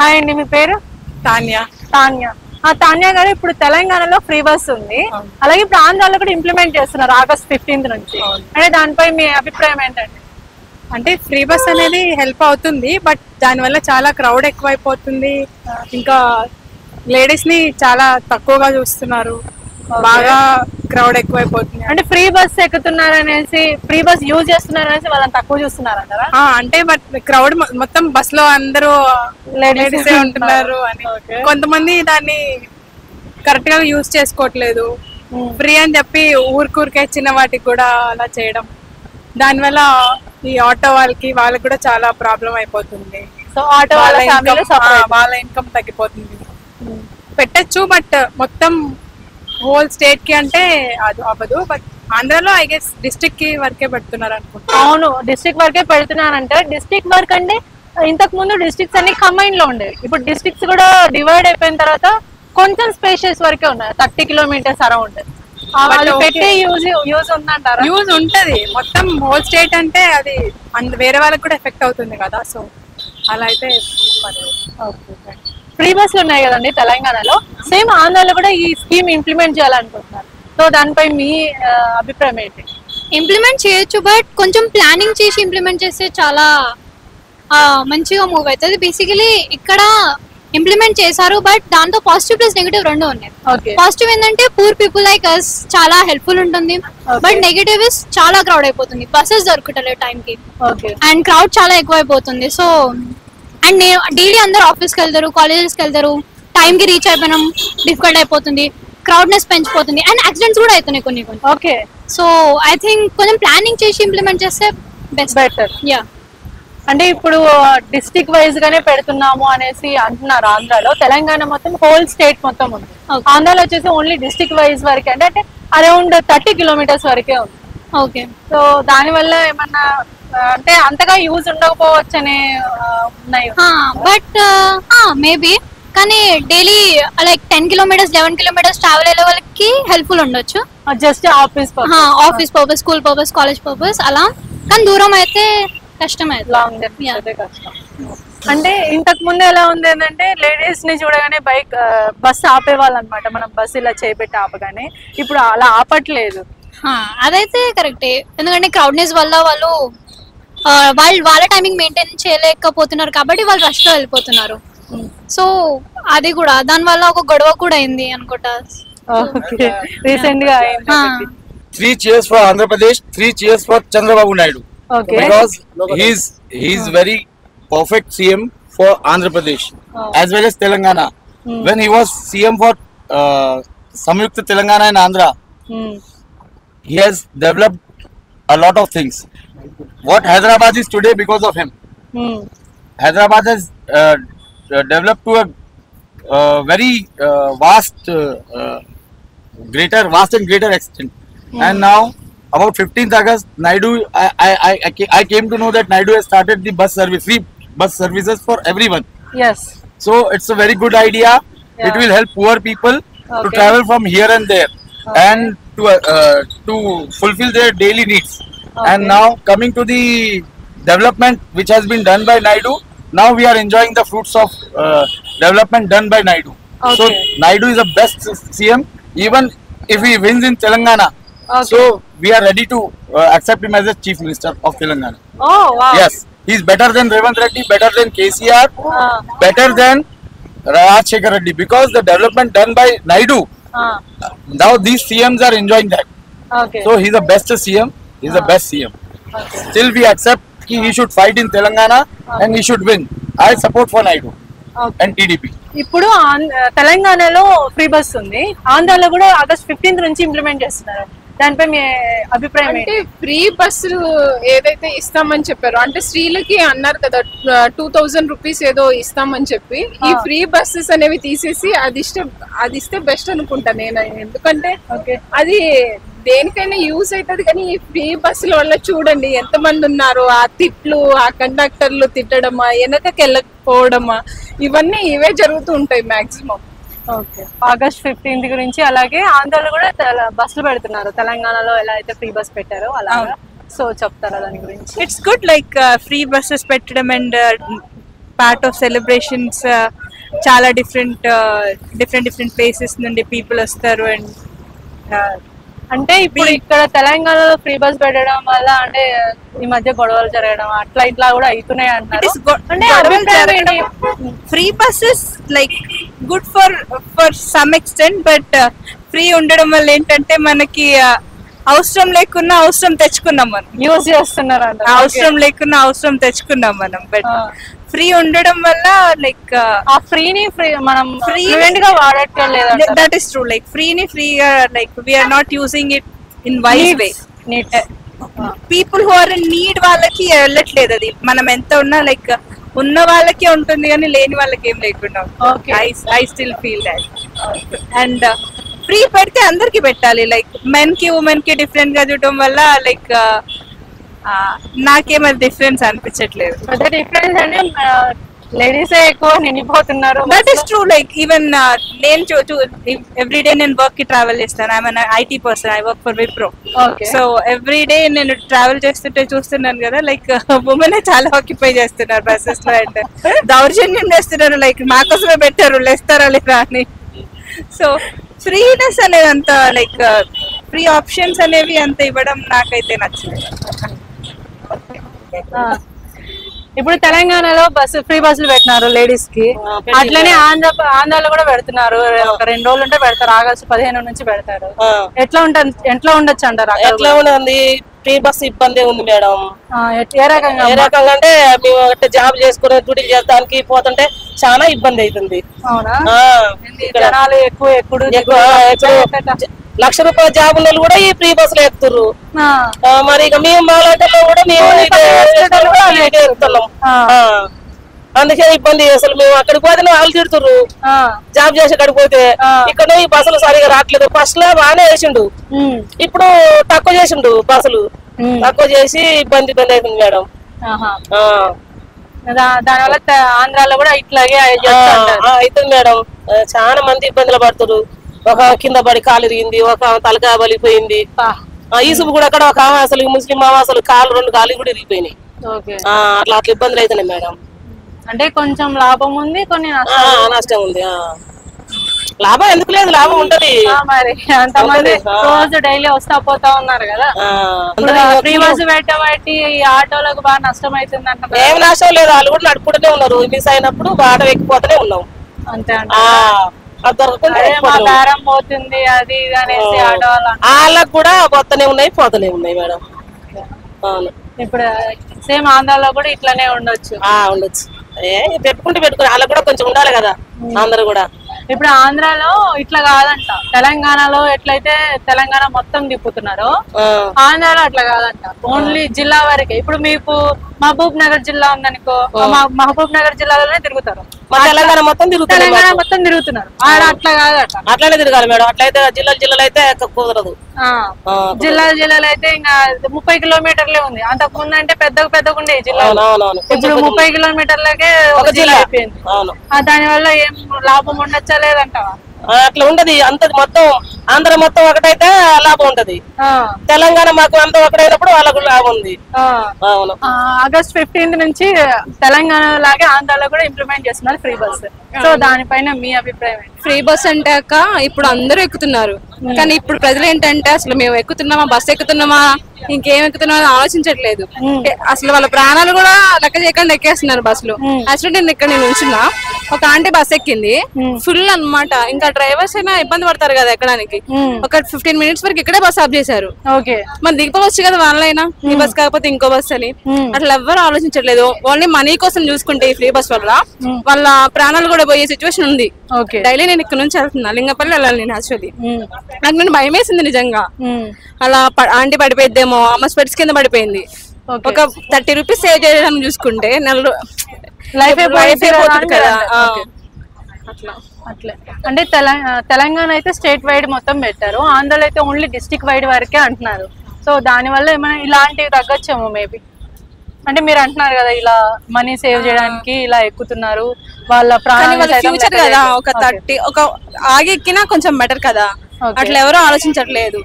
Hi అండి, మీ పేరు? తాన్యా. తాన్యా. తాన్యా గారు, ఇప్పుడు తెలంగాణలో ఫ్రీ బస్ ఉంది, అలాగే ఇప్పుడు ఆంధ్రాలో కూడా ఇంప్లిమెంట్ చేస్తున్నారు August 15th నుంచి. అంటే దానిపై మీ అభిప్రాయం ఏంటండి? అంటే ఫ్రీ బస్ అనేది హెల్ప్ అవుతుంది, బట్ దానివల్ల చాలా క్రౌడ్ ఎక్కువైపోతుంది. ఇంకా లేడీస్ ని చాలా తక్కువగా చూస్తున్నారు, బాగా క్రౌడ్ ఎక్కువైపోతుంది. అంటే ఫ్రీ బస్ ఎక్కుతున్నారు అనేసి, ఫ్రీ బస్ యూజ్ చేస్తున్నారు అనేసి వాళ్ళని తక్కువ చూస్తున్నారు అంటారా? అంటే బట్ క్రౌడ్ మొత్తం బస్ లో అందరూ లేడీస్ ఉంటున్నారు అని. కొంతమంది దాన్ని కరెక్ట్ గా యూజ్ చేసుకోవట్లేదు. ఫ్రీ అని చెప్పి ఊరికే చిన్న వాటికి కూడా అలా చేయడం, దానివల్ల ఈ ఆటో వాళ్ళకి కూడా చాలా ప్రాబ్లం అయిపోతుంది. సో ఆటో వాళ్ళ ఇన్కమ్ తగ్గిపోతుంది. పెట్టచ్చు, బట్ మొత్తం హోల్ స్టేట్ కి అంటే అది అవ్వదు. బట్ ఆంధ్రాలో ఐ గెస్ డిస్ట్రిక్ట్ కి వరకే పెడుతున్నారు అనుకుంటా. అవును, డిస్ట్రిక్ట్ వరకే పెడుతున్నారంటే. డిస్ట్రిక్ట్ వర్క్ అంటే ఇంతకు ముందు డిస్ట్రిక్ట్స్ అన్ని కంబైన్ లో ఉండేవి. ఇప్పుడు డిస్ట్రిక్ట్స్ కూడా డివైడ్ అయిపోయిన తర్వాత కొంచెం స్పేషియస్ వరకే ఉన్నాయి, 30 kilometers అరౌండ్. పెట్టే యూజ్ ఉందంటారా? యూజ్ ఉంటది, మొత్తం హోల్ స్టేట్ అంటే అది వేరే వాళ్ళకి కూడా ఎఫెక్ట్ అవుతుంది కదా. సో అలా అయితే ఫ్రీ బస్సులు ఉన్నాయి కదండి తెలంగాణలో, సేమ్ ఆంధ్రాలో కూడా ఈ స్కీమ్ ఇంప్లిమెంట్ చేయాలనుకుంటున్నారు. సో దానిపై మీ అభిప్రాయం ఏంటి? ఇంప్లిమెంట్ చేయొచ్చు, బట్ కొంచెం ప్లానింగ్ చేసి ఇంప్లిమెంట్ చేస్తే చాలా మంచిగా మూవ్ అవుతుంది. బేసికలీ ఇక్కడ ఇంప్లిమెంట్ చేశారు, బట్ దాంతో పాజిటివ్ ప్లస్ నెగిటివ్ రెండు ఉన్నాయి. పాజిటివ్ ఏంటంటే పూర్ పీపుల్ లైక్ అస్ చాలా హెల్ప్ఫుల్ ఉంటుంది, బట్ నెగిటివ్ ఇస్ చాలా క్రౌడ్ అయిపోతుంది, బస్సెస్ దొరుకుతలేదు టైం కి, అండ్ క్రౌడ్ చాలా ఎక్కువ అయిపోతుంది. సో అండ్ డైలీ అందరు ఆఫీస్కి వెళ్తారు, కాలేజెస్కి వెళ్తారు, టైం కి రీచ్ అయిపోయినాం డిఫికల్ట్ అయిపోతుంది, క్రౌడ్నెస్ పెంచిపోతుంది, అండ్ యాక్సిడెంట్స్ కూడా అవుతున్నాయి కొన్ని. ఓకే, సో ఐ థింక్ కొంచెం ప్లానింగ్ చేసి ఇంప్లిమెంట్ చేస్తే బెటర్. యా, అంటే ఇప్పుడు డిస్ట్రిక్ట్ వైజ్ గానే పెడుతున్నాము అనేసి అంటున్నారు ఆంధ్రాలో. తెలంగాణ మొత్తం హోల్ స్టేట్ మొత్తం ఉంది. ఆంధ్రాలో వచ్చేసి ఓన్లీ డిస్ట్రిక్ట్ వైజ్ వరకే, అంటే అరౌండ్ 30 kilometers వరకే ఉంది. ఓకే. సో దాని వల్ల ఏమన్నా అంటే అంతగా యూజ్ ఉండకపోవచ్చు అనే ఉన్నాయి. బట్ మేబీ, కానీ daily like 10 kilometers 11 kilometers travel అయ్యే వాళ్ళకి హెల్ప్ఫుల్ ఉండొచ్చు. Just office purpose, school purpose, college purpose అలా. కానీ దూరం అయితే కష్టమే, లాంగ్ జర్నీ కష్టం. అంటే ఇంతకు ముందు ఎలా ఉంది అంటే లేడీస్ ని చూడగానే బస్ ఆపేవాళ్ళు అనమాట, మనం బస్ ఇలా చేపెట్టి ఆపగానే. ఇప్పుడు అలా ఆపట్లేదు. అదైతే కరెక్టే, ఎందుకంటే క్రౌడ్నెస్ వల్ల వాళ్ళు వాళ్ళ టైమింగ్ మెయింటైన్ చేయలేకపోతున్నారు కాబట్టి వాళ్ళు రష్ లో వెళ్ళిపోతున్నారు. సో అది కూడా దాని వల్ల ఒక గొడవ కూడా అయింది అనుకుంటా. రీసెంట్ గా 3 cheers for Andhra Pradesh, 3 cheers for Chandrababu Naidu. Okay. Because he's very perfect CM for Andhra Pradesh as well as Telangana. When he was CM for Samyukta Telangana and Andhra, he has developed a lot of things. What Hyderabad is today because of him. Hyderabad has developed to a very vast and greater extent. And now about 15th August, Naidu, I came to know that Naidu has started the free bus services for everyone. Yes. So it's a very good idea. Yeah. It will help poor people to travel from here and there and to fulfill their daily needs. And now coming to the development which has been done by Naidu, now we are enjoying the fruits of development done by Naidu. So Naidu is the best CM, even if he wins in Telangana. So we are ready to accept him as the Chief Minister of Telangana. Oh wow. Yes, he is better than Revanth Reddy, better than KCR, better than Rajshekar Reddy, because the development done by Naidu, now these CMs are enjoying that. So he is the best CM, he is the best CM. Still we accept he should fight in Telangana and he should win. I support for Naidu and TDP. ఇప్పుడు తెలంగాణలో free bus ఉంది, ఆంధ్రాలో కూడా August 15th నుంచి implement చేస్తున్నారు. దానిపై మీ అభిప్రాయం? అంటే ఫ్రీ బస్సులు ఏదైతే ఇస్తామని చెప్పారో, అంటే స్త్రీలకి అన్నారు కదా 2000 రూపీస్ ఏదో ఇస్తామని చెప్పి, ఈ ఫ్రీ బస్సెస్ అనేవి తీసేసి అది ఇస్తే బెస్ట్ అనుకుంటా నేను. ఎందుకంటే అది దేనికైనా యూజ్ అవుతుంది, కానీ ఈ ఫ్రీ బస్సుల వల్ల చూడండి ఎంతమంది ఉన్నారు. ఆ తిట్లు, ఆ కండక్టర్లు తిట్టడమా, వెనకకి వెళ్ళకపోవడమా, ఇవే జరుగుతూ ఉంటాయి మాక్సిమం. August 15th గురించి, అలాగే ఆంధ్రాలో కూడా బస్సులు పెడుతున్నారు, తెలంగాణలో ఎలా అయితే ఫ్రీ బస్ పెట్టారో అలాగా. సో చెప్తారా దాని గురించి? It's good, like free buses పెట్టడం అండ్ పార్ట్ ఆఫ్ సెలబ్రేషన్స్. చాలా డిఫరెంట్ ప్లేసెస్ నుండి పీపుల్ వస్తారు. అండ్ అంటే ఇప్పుడు ఇక్కడ తెలంగాణలో ఫ్రీ బస్ పెట్టడం వల్ల అంటే ఈ మధ్య గొడవలు జరగడం అట్లా ఇట్లా కూడా అవుతున్నాయి అంటారు. అంటే free buses like good for some extent, but free ఉండడం వల్ల ఏంటంటే మనకి అవసరం లేకున్నా అవసరం తెచ్చుకున్నాం మనం. యూజ్ చేస్తున్నారు అంట. అవసరం లేకున్నా అవసరం తెచ్చుకున్నాం మనం. బట్ ఫ్రీ ఉండడం వల్ల లైక్ ఆ ఫ్రీని మనం ఫ్రీక్వెంట్ గా వాడట్లేదు. That is true. లైక్ ఫ్రీగా like we are not using it in wise way. People who are in need వాళ్ళకి వెళ్ళట్లేదు అది. మనం ఎంత ఉన్నా లైక్ ఉన్న వాళ్ళకే ఉంటుంది కానీ లేని వాళ్ళకి ఏం లేకుండా. I still feel that. And free పెడితే అందరికి పెట్టాలి. లైక్ మెన్ కి ఉమెన్ కి డిఫరెంట్ గా చూడడం వల్ల లైక్ నాకేమది డిఫరెన్స్ అనిపించట్లేదు. డిఫరెన్స్ అంటే లేడీసే ఎక్కువ నిండిపోతున్నారు. That is true. Like even నేను ఎవ్రీడే నేను వర్క్ కి ట్రావెల్ చేస్తాను. I'm IT person. I work for Wipro. So everyday నేను ట్రావెల్ చేస్తుంటే చూస్తున్నాను కదా, లైక్ ఉమెన్ చాలా ఆక్యుపై చేస్తున్నారు బస్సెస్ లో. అంటే దౌర్జన్యం చేస్తున్నారు. లైక్ మా కోసమే పెట్టారు, లేస్తారా లేదా అని. సో ఫ్రీనెస్ అనేది అంత లైక్ ఫ్రీ ఆప్షన్స్ అనేవి అంత ఇవ్వడం నాకైతే నచ్చలేదు. ఇప్పుడు తెలంగాణలో ఫ్రీ బస్సులు పెట్టినారు లేడీస్ కి. అట్లనే ఆంధ్రాలో కూడా పెడుతున్నారు. ఒక 2 రోజులు ఉంటే పెడతారు. ఆగస్టు 15 నుంచి పెడతారు. ఎట్లా ఉండొచ్చు అంటారు? ఎట్లా ఉంది ఫ్రీ బస్ ఇబ్బంది ఉంది మేడం. ఏ రకంగా అంటే మేము జాబ్ చేసుకునే డ్యూటీ చేస్తానికి పోతుంటే చాలా ఇబ్బంది అవుతుంది. అవునా? జనాలు ఎక్కువ 1,00,000 రూపాయల జాబ్ ఉన్న కూడా ఈ ఫ్రీ బస్సులు ఎక్కుతున్నారు. మరి ఇక మేము మాలాటలో కూడా మేము ఎక్కుతున్నాం. అందుకే ఇబ్బంది. అసలు మేము అక్కడికి పోతే వాళ్ళు తిడుతుర్రు. జాబ్ చేసి అక్కడికి పోతే ఇక్కడ ఈ బస్సులు సరిగా రావట్లేదు. ఫస్ట్ లో బాగానే వేసిండు, ఇప్పుడు తక్కువ చేసిండు. బస్సులు తక్కువ చేసి ఇబ్బంది అవుతుంది మేడం. దానివల్ల ఆంధ్రాలో కూడా ఇట్లాగే అవుతుంది మేడం. చాలా మంది ఇబ్బందులు పడుతున్నారు. ఒక కింద పడి కాలు ఇరిగింది, ఒక తలకాయ బలిపోయింది. ఈసుపు కూడా అక్కడ ఒక అసలు ముస్లిం అసలు 2 కాళ్ళు కూడా ఇరిగిపోయినాయి. అట్లా ఇబ్బందులు అవుతున్నాయి మేడం. అంటే కొంచెం లాభం ఉంది, కొన్ని నష్టం ఉంది. లాభం ఎందుకు లేదు, లాభం ఉంటది. మరి అంతమంది రోజు డైలీ వస్తా పోతా ఉన్నారు కదా. ఫ్రీ బస్సు పెట్టబట్టి ఈ ఆటోలకు బాగా నష్టం అవుతుంది అంటారు. ఏం నష్టం లేదు, వాళ్ళు కూడా నడుపుకుంటూనే ఉన్నారు. మిస్ అయినప్పుడు ఆటో ఎక్కిపోతూనే ఉన్నాం. అంతే దొరకకుండా బేరం పోతుంది అది ఇది అనేసి ఆటో వాళ్ళకు కూడా పోతూనే ఉన్నాయి మేడం. అవును. ఇప్పుడు సేమ్ ఆంధ్రాలో కూడా ఇట్లానే ఉండొచ్చు. పెట్టుకుని వాళ్ళకు కూడా కొంచెం ఉండాలి కదా అందరూ కూడా. ఇప్పుడు ఆంధ్రాలో ఇట్లా కాదంట. తెలంగాణలో ఎట్లయితే తెలంగాణ మొత్తం తిప్పుతున్నారో ఆంధ్రాలో అట్లా కాదంట. ఓన్లీ జిల్లా వరకే. ఇప్పుడు మీకు మహబూబ్ నగర్ జిల్లా ఉందనుకో, మహబూబ్ నగర్ జిల్లాలోనే తిరుగుతారు. తెలంగాణ మొత్తం తిరుగుతున్నారు. ఆడ అట్లా కాదట. అట్లానే తిరగాలి మేడం. అట్లయితే జిల్లాలు అయితే కుదరదు. జిల్లాలు అయితే ఇంకా 30 కిలోమీటర్లే ఉంది. అంతకు ముందు అంటే పెద్దగా ఉండే జిల్లాలో. ఇప్పుడు 30 కిలోమీటర్లకే ఒక జిల్లా అయిపోయింది. దాని వల్ల ఏం లాభం ఉండొచ్చా లేదంటావా? అట్లా ఉండదు. అంత మొత్తం ఆంధ్ర మొత్తం ఒకటైతే లాభం ఉంటది. తెలంగాణ మాకు అంత ఒకటైనప్పుడు వాళ్ళకు లాభం ఉంది. అవును. ఆగస్ట్ 15 నుంచి తెలంగాణ లాగే ఆంధ్రాలో కూడా ఇంప్లిమెంట్ చేస్తున్నారు ఫ్రీ బస్. సో దానిపైన మీ అభిప్రాయం ఏంటి? ఫ్రీ బస్ అంటాక ఇప్పుడు అందరూ ఎక్కుతున్నారు, కానీ ఇప్పుడు ప్రజలు ఏంటంటే అసలు మేము ఎక్కుతున్నామా, బస్ ఎక్కుతున్నామా, ఇంకేం ఎక్కుతున్నామా ఆలోచించట్లేదు. అసలు వాళ్ళ ప్రాణాలు కూడా లెక్క చేయకుండా ఎక్కేస్తున్నారు బస్సులు. యాక్చువల్లీ నేను ఉంచున్నా, ఒక ఆంటీ బస్ ఎక్కింది, ఫుల్ అన్నమాట. ఇంకా డ్రైవర్స్ అయినా ఇబ్బంది పడతారు కదా ఎక్కడానికి. ఒక 15 మినిట్స్ వరకు ఇక్కడే బస్ ఆఫ్ చేశారు. మరి దిగిపోవచ్చు కదా వాళ్ళైనా, ఈ బస్ కాకపోతే ఇంకో బస్ అని. అట్లా ఎవ్వరు ఆలోచించట్లేదు. ఓన్లీ మనీ కోసం చూసుకుంటే ఈ ఫ్రీ బస్ వల్ల వాళ్ళ ప్రాణాలు కూడా పోయే సిచ్యువేషన్ ఉంది. డైలీ నేను ఇక్కడ నుంచి వెళ్తున్నా, లింగపల్లి వెళ్ళాలి నేను. యాక్చువల్లీ నాకు నేను భయం వేసింది నిజంగా. అలా ఆంటీ పడిపోయిద్దేమో, అమ్మ స్పెట్స్ కింద పడిపోయింది. ఒక 30 రూపీస్ సేవ్ చేయడానికి చూసుకుంటే లైఫ్ అయిపోతుంది కదా. అట్లే అంటే తెలంగాణ అయితే స్టేట్ వైడ్ మొత్తం పెట్టారు. ఆంధ్రలో అయితే ఓన్లీ డిస్ట్రిక్ట్ వైడ్ వరకే అంటున్నారు. సో దాని వల్ల ఏమైనా ఇలాంటివి తగ్గొచ్చేమో మేబీ. అంటే మీరు అంటున్నారు కదా ఇలా మనీ సేవ్ చేయడానికి ఇలా ఎక్కుతున్నారు, వాళ్ళ ప్రాణాలు ఫ్యూచర్ కదా. ఒక 30 ఆగి ఎక్కినా కొంచెం బెటర్ కదా. అట్లా ఎవరు ఆలోచించట్లేదు.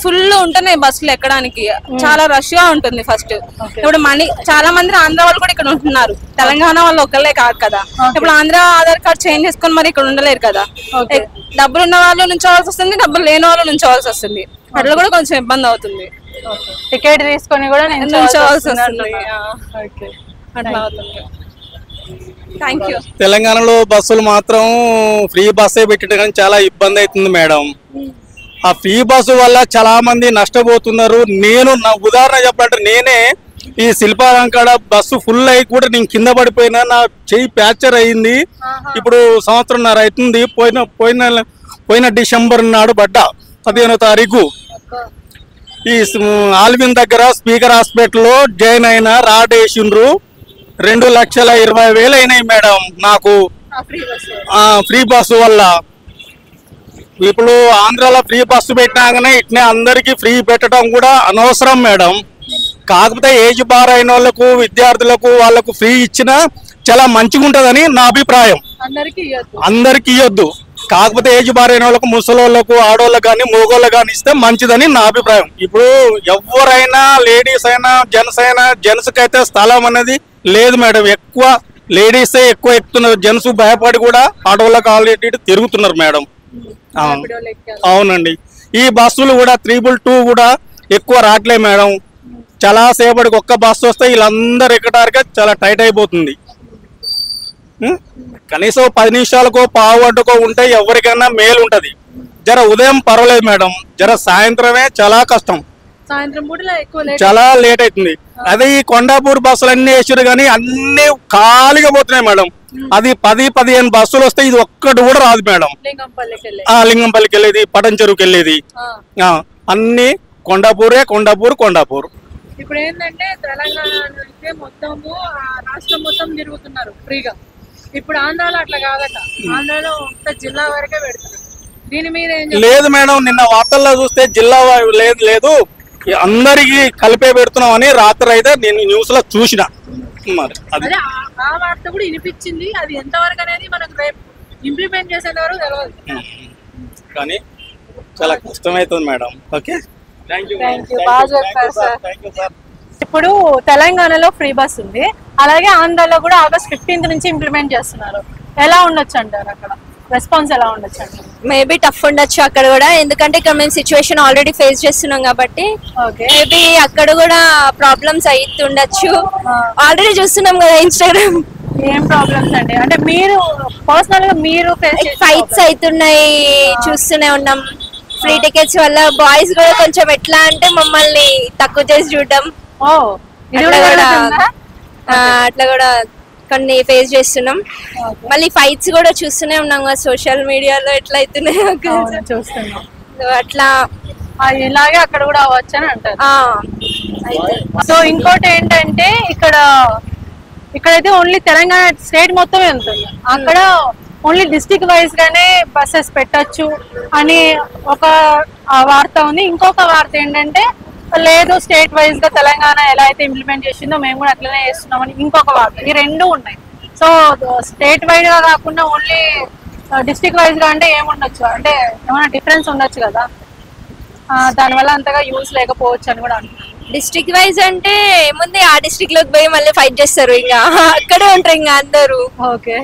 ఫుల్ ఉంటున్నాయి బస్సులు ఎక్కడానికి, చాలా రష్ గా ఉంటుంది. ఫస్ట్ ఇప్పుడు చాలా మంది ఆంధ్ర వాళ్ళు కూడా ఇక్కడ ఉంటున్నారు, తెలంగాణ వాళ్ళు ఒకళ్ళే కాదు కదా. ఇప్పుడు ఆంధ్ర ఆధార్ కార్డ్ చేంజ్ చేసుకొని మరి ఇక్కడ ఉండలేరు కదా. డబ్బులు ఉన్న వాళ్ళు నుంచోవాల్సి వస్తుంది, డబ్బులు లేని వాళ్ళు నుంచోవాల్సి వస్తుంది. అట్లా కూడా కొంచెం ఇబ్బంది అవుతుంది. టికెట్ తీసుకొని కూడా నుంచోవాల్సి వస్తుంది, అట్లా అవుతుంది. Thank you. తెలంగాణలో బస్సులు మాత్రం ఫ్రీ బస్సే పెట్టడం కానీ చాలా ఇబ్బంది అవుతుంది మేడం. ఆ ఫ్రీ బస్సు వల్ల చాలా మంది నష్టపోతున్నారు. నా ఉదాహరణ చెప్పాలంటే నేనే ఈ శిల్పారాం కాడ బస్సు ఫుల్ అయ్యి కూడా నేను కింద పడిపోయినా, నా చెయ్యి ప్యాక్చర్ అయింది. ఇప్పుడు 1.5 సంవత్సరం అవుతుంది. పోయిన డిసెంబర్ నాడు పడ్డా 15వ తారీఖు ఈ ఆల్విన్ దగ్గర స్పీకర్ హాస్పిటల్లో జాయిన్ అయినా. రాడ్ వేసిండ్రు, 2,20,000 అయినాయి మేడం నాకు ఫ్రీ బస్సు వల్ల. ఇప్పుడు ఆంధ్రాలో ఫ్రీ బస్సు పెట్టినాకనే ఇట్నే అందరికి ఫ్రీ పెట్టడం కూడా అనవసరం మేడం. కాకపోతే ఏజ్ బార్ అయిన వాళ్ళకు, విద్యార్థులకు వాళ్ళకు ఫ్రీ ఇచ్చినా చాలా మంచిగా ఉంటుందని నా అభిప్రాయం. అందరికి ఇవ్వద్దు, కాకపోతే ఏజ్ బార్ అయిన వాళ్ళకు, ముసలోళ్ళకు, ఆడోళ్ళకు కానీ మగోళ్ళకు కానీ ఇస్తే మంచిదని నా అభిప్రాయం. ఇప్పుడు ఎవరైనా లేడీస్ అయినా జెంట్స్ కి అయితే స్థలం అనేది లేదు మేడం. ఎక్కువ లేడీసే ఎక్కువ ఎక్కుతున్నారు, జెంట్స్ భయపడి కూడా ఆడోళ్ళకి ఆల్రెడీ తిరుగుతున్నారు మేడం. అవునండి. ఈ బస్సులు కూడా 322 కూడా ఎక్కువ రావట్లే మేడం. చాలా సేపటికి ఒక్క బస్సు వస్తే వీళ్ళందరూ ఎక్కడానికి చాలా టైట్ అయిపోతుంది. కనీసం 10 నిమిషాలకో పావు గంటకో ఉంటే ఎవరికైనా మేలు ఉంటది. జర ఉదయం పర్వాలేదు మేడం, జర సాయంత్రమే చాలా కష్టం, చాలా లేట్ అవుతుంది. అదే ఈ కొండాపూర్ బస్సులు అన్ని వేసారు కానీ అన్ని ఖాళీగా పోతున్నాయి మేడం. అది 10-15 బస్సులు వస్తే ఇది ఒక్కటి కూడా రాదు మేడం. లింగంపల్లికి వెళ్ళేది, పటం చెరువుకి వెళ్ళేది, అన్ని కొండాపూర్. ఇప్పుడు ఏంటంటే తెలంగాణ నుంచి మొత్తము రాష్ట్రం మొత్తం తిరుగుతున్నారు ఫ్రీగా. ఇప్పుడు ఆంధ్రాలో అట్లా కాదట, ఆంధ్రాలో జిల్లా వరకే పెడతారు. దీని మీద లేదు మేడం, నిన్న వార్తల్లో చూస్తే జిల్లా లేదు అందరికి కలిపే పెడుతున్నాం అని రాత్రి అయితే నేను న్యూస్ లో చూసిన. మరి అదే ఆ వార్త కూడా వినిపించింది. అది ఎంతవరకు అనేది మనకు రేపు ఇంప్లిమెంట్ చేసేంత వరకు తెలియదు, కానీ చాలా కష్టమవుతుంది మేడం. ఓకే, బాగా చెప్పారు సార్. ఇప్పుడు తెలంగాణలో ఫ్రీ బస్ ఉంది, అలాగే ఆంధ్రాలో కూడా August 15th నుంచి ఇంప్లిమెంట్ చేస్తున్నారు. ఎలా ఉండొచ్చు అంటారు? అక్కడ రెస్పాన్స్ ఎలా ఉండొచ్చు అంటారు? మేబీ టఫ్ ఉండొచ్చు అక్కడ కూడా, ఎందుకంటే ఇక్కడ మేము సిచ్యువేషన్ ఆల్రెడీ ఫేస్ చేస్తున్నాం కాబట్టి. మేబీ అక్కడ కూడా ప్రాబ్లమ్స్ అవుతుండొచ్చు. ఆల్రెడీ చూస్తున్నాం కదా ఇన్స్టాగ్రామ్. ఏం ప్రాబ్లమ్స్ అండి? అంటే మీరు పర్సనల్ గా మీరు ఫైట్స్ అవుతున్నాయి, చూస్తూనే ఉన్నాం. ఫ్రీ టికెట్స్ వల్ల బాయ్స్ కూడా కొంచెం ఎట్లా అంటే మమ్మల్ని తక్కువ చేసి చూడడం, అట్లా కూడా కొన్ని ఫేస్ చేస్తున్నాం. మళ్ళీ ఫైట్స్ కూడా చూస్తూనే ఉన్నాం కదా సోషల్ మీడియాలో ఎట్లా అవుతున్నాయో చూస్తున్నాం. అట్లా ఇలాగే అక్కడ కూడా అవ్వచ్చు అని అంటారు. సో ఇంకోటి ఏంటంటే ఇక్కడైతే ఓన్లీ తెలంగాణ స్టేట్ మొత్తం వెళ్తుంది, అక్కడ ఓన్లీ డిస్ట్రిక్ట్ వైజ్ గానే బస్సెస్ పెట్టచ్చు అని ఒక వార్త ఉంది. ఇంకొక వార్త ఏంటంటే లేదు, స్టేట్ వైజ్ గా తెలంగాణ ఎలా అయితే ఇంప్లిమెంట్ చేసిందో మేము కూడా అట్లనే చేస్తున్నామని ఇంకొక వార్త. ఈ రెండు ఉన్నాయి. సో స్టేట్ వైడ్ గా కాకుండా ఓన్లీ డిస్ట్రిక్ట్ వైజ్ గా అంటే ఏముండొచ్చు, అంటే ఏమైనా డిఫరెన్స్ ఉండొచ్చు కదా, దానివల్ల అంతగా యూజ్ లేకపోవచ్చు అని కూడా అంటున్నాను. డిస్ట్రిక్ట్ వైజ్ అంటే ఏముంది, ఆ డిస్ట్రిక్ట్ లోకి పోయి మళ్ళీ ఫైట్ చేస్తారు, ఇంకా అక్కడే ఉంటారు ఇంకా అందరూ. ఓకే.